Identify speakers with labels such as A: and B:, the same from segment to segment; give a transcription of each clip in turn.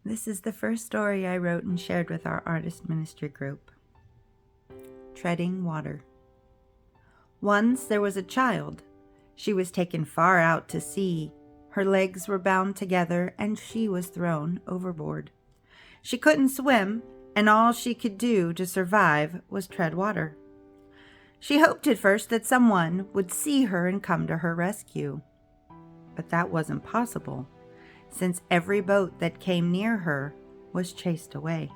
A: This is the first story I wrote and shared with our artist ministry group. Treading Water. Once there was a child. She was taken far out to sea. Her legs were bound together and she was thrown overboard. She couldn't swim, and all she could do to survive was tread water. She hoped at first that someone would see her and come to her rescue. But that wasn't possible, since every boat that came near her was chased away.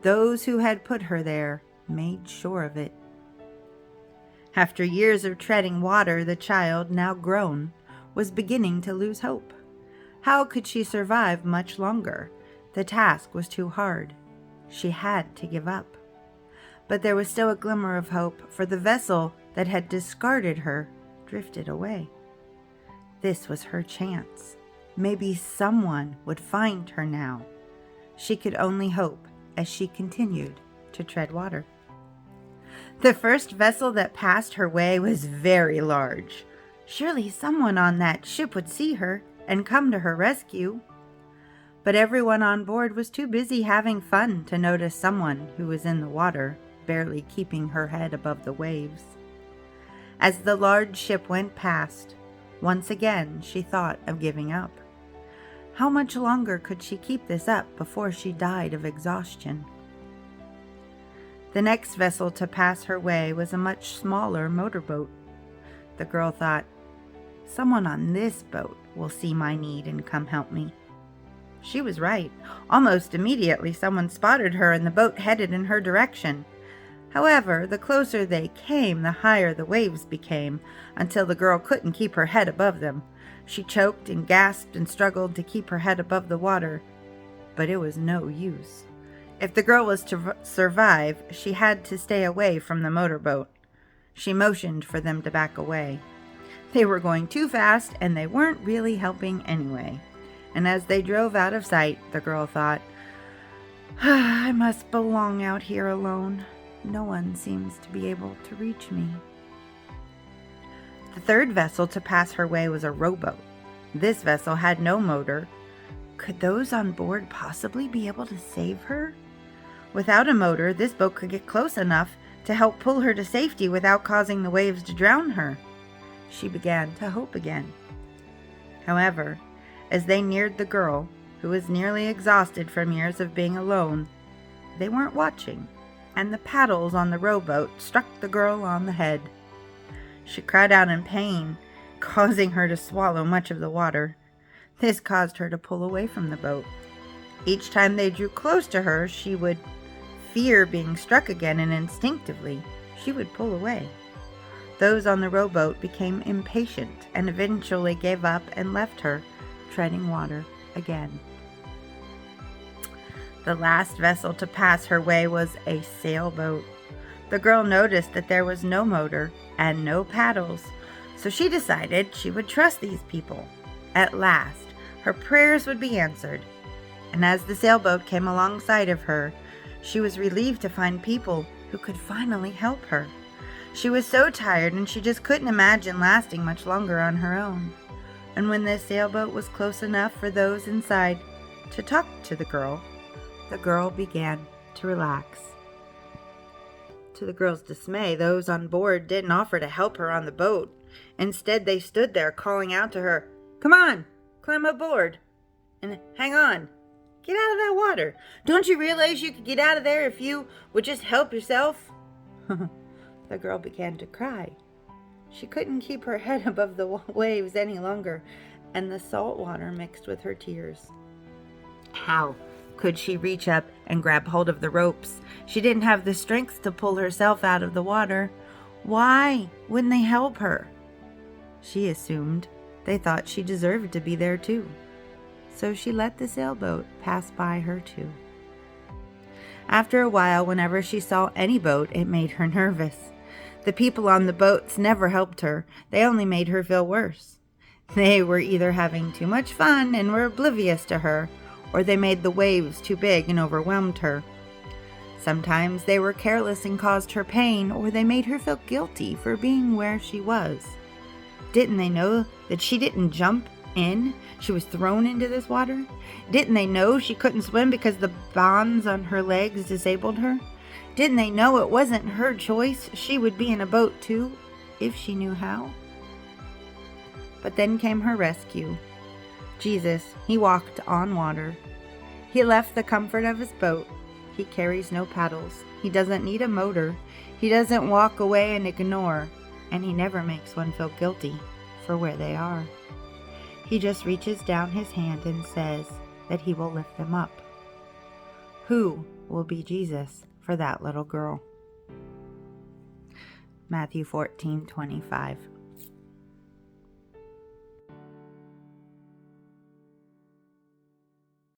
A: Those who had put her there made sure of it. After years of treading water, the child, now grown, was beginning to lose hope. How could she survive much longer? The task was too hard. She had to give up. But there was still a glimmer of hope, for the vessel that had discarded her drifted away. This was her chance. Maybe someone would find her now. She could only hope as she continued to tread water. The first vessel that passed her way was very large. Surely someone on that ship would see her and come to her rescue. But everyone on board was too busy having fun to notice someone who was in the water, barely keeping her head above the waves. As the large ship went past, once again she thought of giving up. How much longer could she keep this up before she died of exhaustion? The next vessel to pass her way was a much smaller motorboat. The girl thought, someone on this boat will see my need and come help me. She was right. Almost immediately someone spotted her and the boat headed in her direction. However, the closer they came, the higher the waves became, until the girl couldn't keep her head above them. She choked and gasped and struggled to keep her head above the water, but it was no use. If the girl was to survive, she had to stay away from the motorboat. She motioned for them to back away. They were going too fast, and they weren't really helping anyway. And as they drove out of sight, the girl thought, I must belong out here alone. No one seems to be able to reach me. The third vessel to pass her way was a rowboat. This vessel had no motor. Could those on board possibly be able to save her? Without a motor, this boat could get close enough to help pull her to safety without causing the waves to drown her. She began to hope again. However, as they neared the girl, who was nearly exhausted from years of being alone, they weren't watching, and the paddles on the rowboat struck the girl on the head. She cried out in pain, causing her to swallow much of the water. This caused her to pull away from the boat. Each time they drew close to her, she would fear being struck again, and instinctively, she would pull away. Those on the rowboat became impatient and eventually gave up and left her, treading water again. The last vessel to pass her way was a sailboat. The girl noticed that there was no motor and no paddles, so she decided she would trust these people. At last, her prayers would be answered, and as the sailboat came alongside of her, she was relieved to find people who could finally help her. She was so tired and she just couldn't imagine lasting much longer on her own. And when the sailboat was close enough for those inside to talk to the girl began to relax. To the girl's dismay, those on board didn't offer to help her on the boat. Instead, they stood there calling out to her, "Come on, climb aboard, and hang on. Get out of that water. Don't you realize you could get out of there if you would just help yourself?" The girl began to cry. She couldn't keep her head above the waves any longer, and the salt water mixed with her tears. How could she reach up and grab hold of the ropes? She didn't have the strength to pull herself out of the water. Why wouldn't they help her? She assumed they thought she deserved to be there too. So she let the sailboat pass by her too. After a while, whenever she saw any boat, it made her nervous. The people on the boats never helped her. They only made her feel worse. They were either having too much fun and were oblivious to her, or they made the waves too big and overwhelmed her. Sometimes they were careless and caused her pain, or they made her feel guilty for being where she was. Didn't they know that she didn't jump in? She was thrown into this water? Didn't they know she couldn't swim because the bonds on her legs disabled her? Didn't they know it wasn't her choice? She would be in a boat too, if she knew how. But then came her rescue. Jesus, he walked on water. He left the comfort of his boat. He carries no paddles. He doesn't need a motor. He doesn't walk away and ignore. And he never makes one feel guilty for where they are. He just reaches down his hand and says that he will lift them up. Who will be Jesus for that little girl? Matthew 14:25.